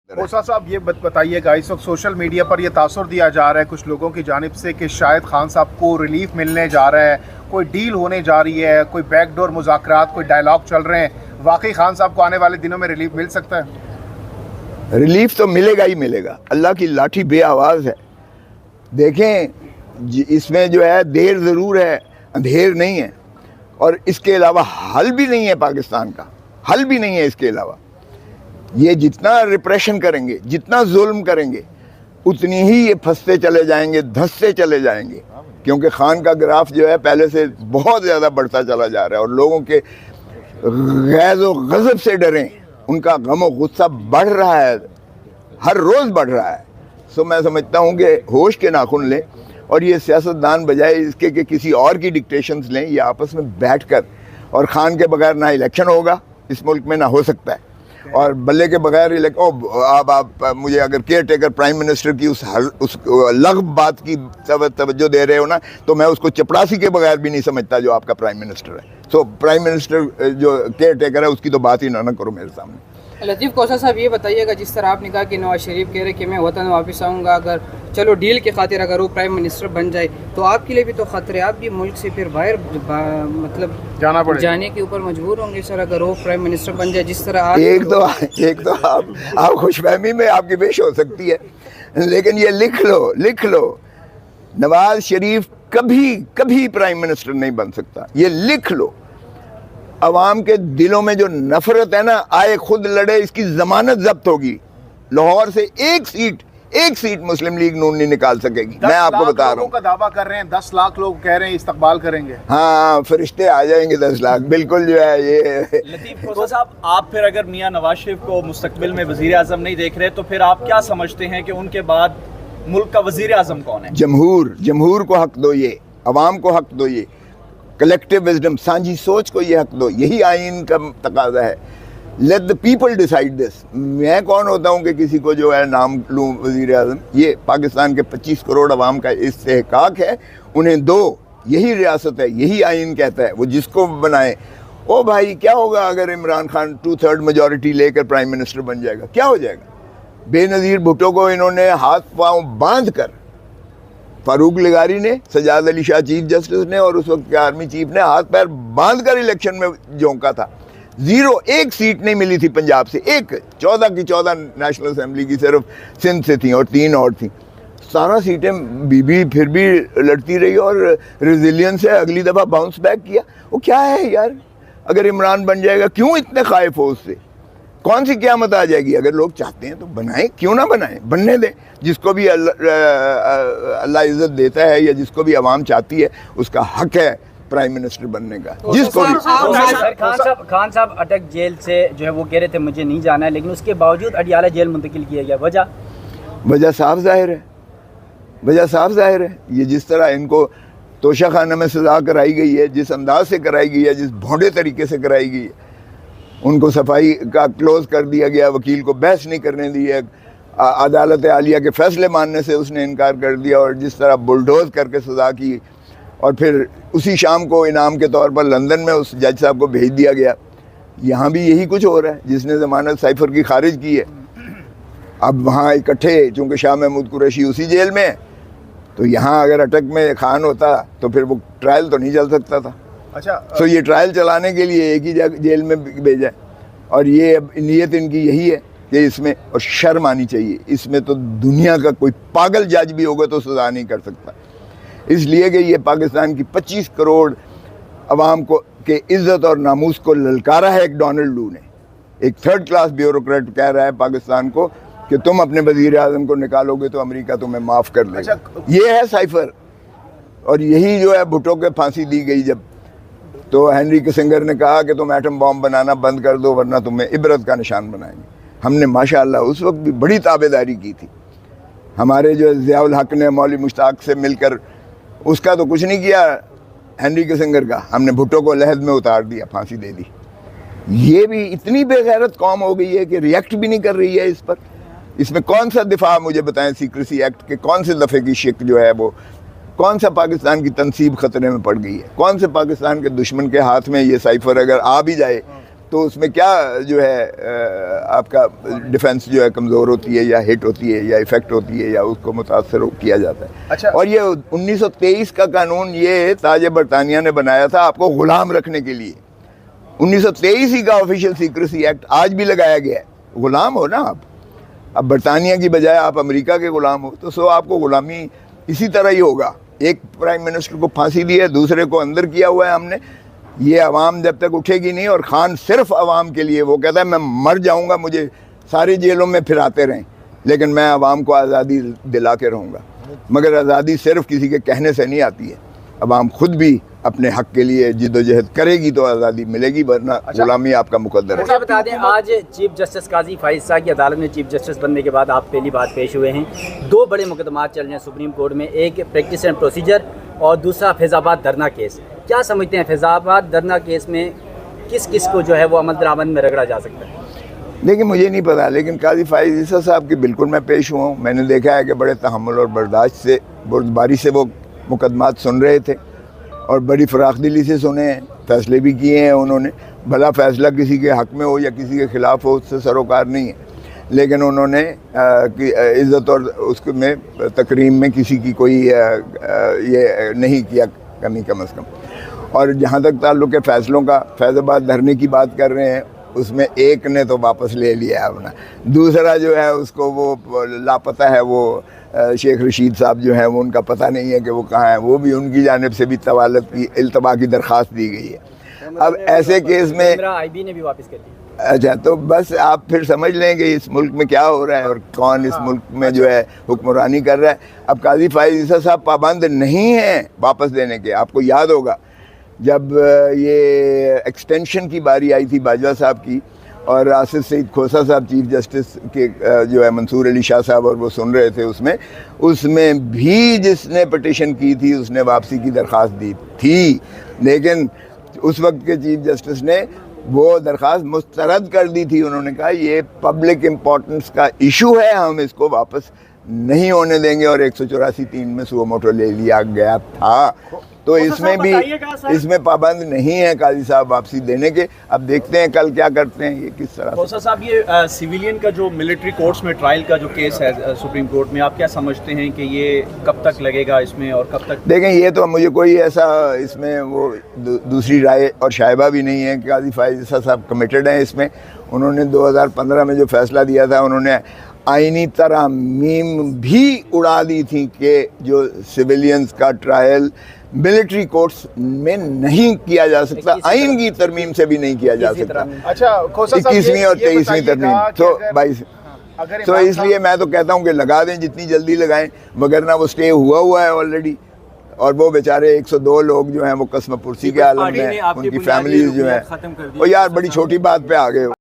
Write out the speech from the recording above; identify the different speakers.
Speaker 1: ओसा साहब ये बताइएगा, इस वक्त सोशल मीडिया पर यह तासुर दिया जा रहा है कुछ लोगों की जानिब से कि शायद खान साहब को रिलीफ मिलने जा रहा है, कोई डील होने जा रही है, कोई बैकडोर मुज़ाकरात, कोई डायलॉग चल रहे हैं। वाकई खान साहब को आने वाले दिनों में रिलीफ मिल सकता है?
Speaker 2: रिलीफ तो मिलेगा ही मिलेगा। अल्लाह की लाठी बे आवाज़ है। देखें, इसमें जो है देर ज़रूर है, अंधेर नहीं है। और इसके अलावा हल भी नहीं है, पाकिस्तान का हल भी नहीं है इसके अलावा। ये जितना रिप्रेशन करेंगे, जितना जुल्म करेंगे, उतनी ही ये फंसते चले जाएंगे, धंसते चले जाएंगे। क्योंकि खान का ग्राफ जो है पहले से बहुत ज़्यादा बढ़ता चला जा रहा है और लोगों के गैज़ व गज़ब से डरें, उनका गम व गुस्सा बढ़ रहा है, हर रोज़ बढ़ रहा है। सो मैं समझता हूँ कि होश के नाखून लें और ये सियासतदान बजाय इसके कि किसी और की डिक्टेशंस लें, ये आपस में बैठकर, और खान के बगैर ना इलेक्शन होगा इस मुल्क में, ना हो सकता है, और बल्ले के बगैर आप मुझे अगर केयर टेकर प्राइम मिनिस्टर की उस लग़्व बात की तवज्जो दे रहे हो ना, तो मैं उसको चपरासी के बगैर भी नहीं समझता जो आपका प्राइम मिनिस्टर है। सो प्राइम मिनिस्टर जो केयर टेकर है उसकी तो बात ही ना करो मेरे सामने।
Speaker 3: लतीफ़ कोसा साहब ये बताइएगा, जिस तरह आपने कहा कि नवाज शरीफ कह रहे कि मैं वतन वापस आऊँगा, अगर चलो डील के खातिर अगर वो प्राइम मिनिस्टर बन जाए तो आपके लिए भी तो खतरे, आप भी मुल्क से फिर बाहर मतलब जाने के ऊपर मजबूर होंगे सर, अगर वो प्राइम मिनिस्टर बन जाए जिस तरह आप।
Speaker 2: एक तो आप खुशफहमी में आपकी पेश हो सकती है, लेकिन ये लिख लो, नवाज शरीफ कभी कभी प्राइम मिनिस्टर नहीं बन सकता, ये लिख लो। अवाम के दिलों में जो नफरत है ना, आए खुद लड़े, इसकी जमानत जब्त होगी। लाहौर से एक सीट मुस्लिम लीग नून नहीं निकाल सकेगी, मैं आपको बता रहा हूँ।
Speaker 1: का दावा कर रहे हैं, 10 लाख लोग कह रहे हैं इस्तकबाल करेंगे।
Speaker 2: हाँ, फरिश्ते आ जाएंगे 10 लाख, बिल्कुल जो है ये।
Speaker 4: लतीफ़ कोसा साहब, आप फिर अगर मियां नवाज शरीफ को मुस्तकबिल में वज़ीर आज़म नहीं देख रहे, तो फिर आप क्या समझते हैं कि उनके बाद मुल्क का वज़ीर आज़म कौन है?
Speaker 2: जमहूर को हक दो, ये अवाम को हक दो, ये कलेक्टिव विजडम, सांझी सोच को ये हक दो। यही आइन का तकाजा है। Let the people decide this. मैं कौन होता हूँ कि किसी को जो है नाम लूँ वज़ीर आज़म? ये पाकिस्तान के 25 करोड़ अवाम का इस्तेहकाक है, उन्हें दो। यही रियासत है, यही आइन कहता है, वो जिसको बनाए। ओ भाई, क्या होगा अगर इमरान खान 2/3 मेजॉरिटी लेकर प्राइम मिनिस्टर बन जाएगा? क्या हो जाएगा? बेनज़ीर भुट्टो को इन्होंने हाथ पाँव बांध कर, फारूक लगारी ने, सजाद अली शाह चीफ जस्टिस ने और उस वक्त के आर्मी चीफ ने हाथ पैर बांध कर इलेक्शन में झोंका था। 0 एक सीट नहीं मिली थी पंजाब से, 14 की 14 नेशनल असेंबली की सिर्फ सिंध से थी और 3 और थी। 17 सीटें बीबी फिर भी लड़ती रही और रेजिलियंस से अगली दफ़ा बाउंस बैक किया। वो क्या है यार? अगर इमरान बन जाएगा, क्यों इतने खाइफ हो उससे? कौन सी क़यामत आ जाएगी? अगर लोग चाहते हैं तो बनाएं, क्यों ना बनाएं? बनने दें। जिसको भी अल्लाह इज़्ज़त देता है या जिसको भी आवाम चाहती है, उसका हक है प्राइम मिनिस्टर बनने का। जिसको भी।
Speaker 5: खान साहब अटक जेल से जो है वो कह रहे थे मुझे नहीं जाना है, लेकिन उसके बावजूद अडियाला जेल मुंतकिल किया गया। वजह साफ जाहिर है। ये जिस तरह इनको तोशा खाना में सज़ा कराई गई है, जिस अंदाज से कराई गई है, जिस भोंडे तरीके से कराई गई है, उनको सफाई का क्लोज कर दिया गया, वकील को बहस नहीं करने दी है, अदालत आलिया के फैसले मानने से उसने इनकार कर दिया, और जिस तरह बुलडोज करके सज़ा की, और फिर उसी शाम को इनाम के तौर पर लंदन में उस जज साहब को भेज दिया गया। यहाँ भी यही कुछ हो रहा है। जिसने ज़मानत साइफर की खारिज की है, अब वहाँ इकट्ठे, चूँकि शाह महमूद कुरैशी उसी जेल में है, तो यहाँ अगर अटक में खान होता तो फिर वो ट्रायल तो नहीं चल सकता था।
Speaker 1: अच्छा,
Speaker 2: तो ये ट्रायल चलाने के लिए एक ही जेल में भेजा है, और ये अब नीयत इनकी यही है कि इसमें, और शर्म आनी चाहिए, इसमें तो दुनिया का कोई पागल जज भी होगा तो सज़ा नहीं कर सकता। इसलिए कि ये पाकिस्तान की 25 करोड़ अवाम को के इज़्ज़त और नामूस को ललकारा है एक डोनाल्ड लू ने। एक 3rd क्लास ब्यूरोक्रेट कह रहा है पाकिस्तान को कि तुम अपने वज़ीर आज़म को निकालोगे तो अमेरिका तुम्हें माफ़ कर देगा।
Speaker 1: अच्छा,
Speaker 2: ये है साइफर। और यही जो है भुट्टो के फांसी दी गई जब, तो हेनरी किसिंगर ने कहा कि तुम एटम बॉम्ब बनाना बंद कर दो वरना तुम्हें इबरत का निशान बनाएंगे। हमने माशाअल्लाह उस वक्त भी बड़ी ताबेदारी की थी। हमारे जो ज़ियाउल हक ने मौलवी मुश्ताक से मिलकर, उसका तो कुछ नहीं किया हेनरी किसिंगर का, हमने भुट्टो को लहद में उतार दिया, फांसी दे दी। ये भी इतनी बेगैरत कौम हो गई है कि रिएक्ट भी नहीं कर रही है इस पर। इसमें कौन सा दिफा मुझे बताएं सीक्रेसी एक्ट के कौन से दफ़े की शिक जो है वो, कौन सा पाकिस्तान की तनसीब ख़तरे में पड़ गई है? कौन से पाकिस्तान के दुश्मन के हाथ में ये साइफर अगर आ भी जाए
Speaker 5: तो उसमें क्या जो है आपका डिफेंस जो है कमज़ोर होती है या हिट होती है या इफ़ेक्ट होती है या उसको मुतासर किया जाता है।
Speaker 1: अच्छा।
Speaker 5: और ये 1923 का कानून ये ताज बरतानिया ने बनाया था आपको ग़ुलाम रखने के लिए। 1923 ही का ऑफिशियल सीक्रेसी एक्ट आज भी लगाया गया है। ग़ुलाम हो ना आप, अब बरतानिया की बजाय आप अमेरिका के ग़ुलाम हो, तो सो आपको ग़ुलामी इसी तरह ही होगा। एक प्राइम मिनिस्टर को फांसी दी है, दूसरे को अंदर किया हुआ है हमने। ये अवाम जब तक उठेगी नहीं, और खान सिर्फ अवाम के लिए, वो कहता है मैं मर जाऊंगा, मुझे सारी जेलों में फिराते रहें, लेकिन मैं अवाम को आज़ादी दिला के रहूँगा। मगर आज़ादी सिर्फ किसी के कहने से नहीं आती है, अवाम खुद भी अपने हक के लिए जिद्दोजहद करेगी तो आज़ादी मिलेगी, वरना गुलामी आपका मुकद्दर है।
Speaker 6: मुझे बता दें, आज चीफ जस्टिस काजी फाइज साहब की अदालत में चीफ जस्टिस बनने के बाद आप पहली बार पेश हुए हैं। 2 बड़े मुकदमात चल रहे हैं सुप्रीम कोर्ट में, एक प्रैक्टिस एंड प्रोसीजर और दूसरा फैज़ाबाद धरना केस। क्या समझते हैं फैज़ाबाद धरना केस में किस किस को जो है वो अमल दरामद में रगड़ा जा सकता है?
Speaker 5: देखिए मुझे नहीं पता, लेकिन काजी फाइज ईसा साहब की बिल्कुल मैं पेश हुआ हूँ। मैंने देखा है कि बड़े तहम्मुल और बर्दाश्त से, बुर्दबारी से वो मुकदमात सुन रहे थे और बड़ी फ़राख दिली से सुने हैं, फ़ैसले भी किए हैं उन्होंने। भला फ़ैसला किसी के हक़ में हो या किसी के ख़िलाफ़ हो, उससे सरोकार नहीं है, लेकिन उन्होंने इज़्ज़त और उसके में तकरीम में किसी की कोई ये नहीं किया कमी कम अज़ कम। और जहाँ तक ताल्लुक़ है फ़ैसलों का, फैज़ाबाद धरने की बात कर रहे हैं, उसमें एक ने तो वापस ले लिया है अपना, दूसरा जो है उसको वो लापता है। वो शेख रशीद साहब जो हैं वो, उनका पता नहीं है कि वो कहाँ है। वो भी उनकी जानिब से भी तवालत की इल्तबा की दरख्वास्त दी गई है। अब ऐसे केस में
Speaker 6: आईबी ने भी वापस कर दी।
Speaker 5: अच्छा, तो बस आप फिर समझ लें कि इस मुल्क में क्या हो रहा है और कौन इस मुल्क में जो है हुक्मरानी कर रहा है। अब काजी फाइज ईसा साहब पाबंद नहीं हैं वापस देने के। आपको याद होगा जब ये एक्सटेंशन की बारी आई थी बाजवा साहब की, और आसिफ सईद खोसा साहब चीफ जस्टिस के जो है मंसूर अली शाह साहब, और वो सुन रहे थे, उसमें भी जिसने पटिशन की थी उसने वापसी की दरख्वास्त दी थी, लेकिन उस वक्त के चीफ जस्टिस ने वो दरख्वास्त मुस्तरद कर दी थी। उन्होंने कहा ये पब्लिक इम्पोर्टेंस का इशू है, हम इसको वापस नहीं होने देंगे, और 184(3) में सुओ मोटो ले लिया गया था। तो इसमें भी इसमें पाबंद नहीं है काजी साहब वापसी देने के। अब देखते हैं कल क्या करते हैं ये किस तरह।
Speaker 4: खोसा साहब, ये सिविलियन का जो मिलिट्री कोर्ट्स में ट्रायल का जो केस है सुप्रीम कोर्ट में, आप क्या समझते हैं कि ये कब तक लगेगा इसमें और कब तक?
Speaker 5: देखें, ये तो मुझे कोई ऐसा इसमें वो दूसरी राय और शायबा भी नहीं है कि काजी फाइज ईसा साहब कमिटेड हैं इसमें। उन्होंने 2015 में जो फैसला दिया था, उन्होंने आइनी तरमीम भी उड़ा दी थी कि जो सिविलियंस का ट्रायल मिलिट्री कोर्ट्स में नहीं किया जा सकता, आइन की तरमीम से भी नहीं किया जा सकता।
Speaker 1: अच्छा,
Speaker 5: 21वीं और 23वीं तरमीम तो 22। तो इसलिए मैं तो कहता हूँ कि लगा दें, जितनी जल्दी लगाएं, मगर ना वो स्टे हुआ है ऑलरेडी, और वो बेचारे 102 लोग जो हैं वो कसम पुरसी के आलम में, उनकी फैमिलीज जो हैं, और यार बड़ी छोटी बात पे आ गए।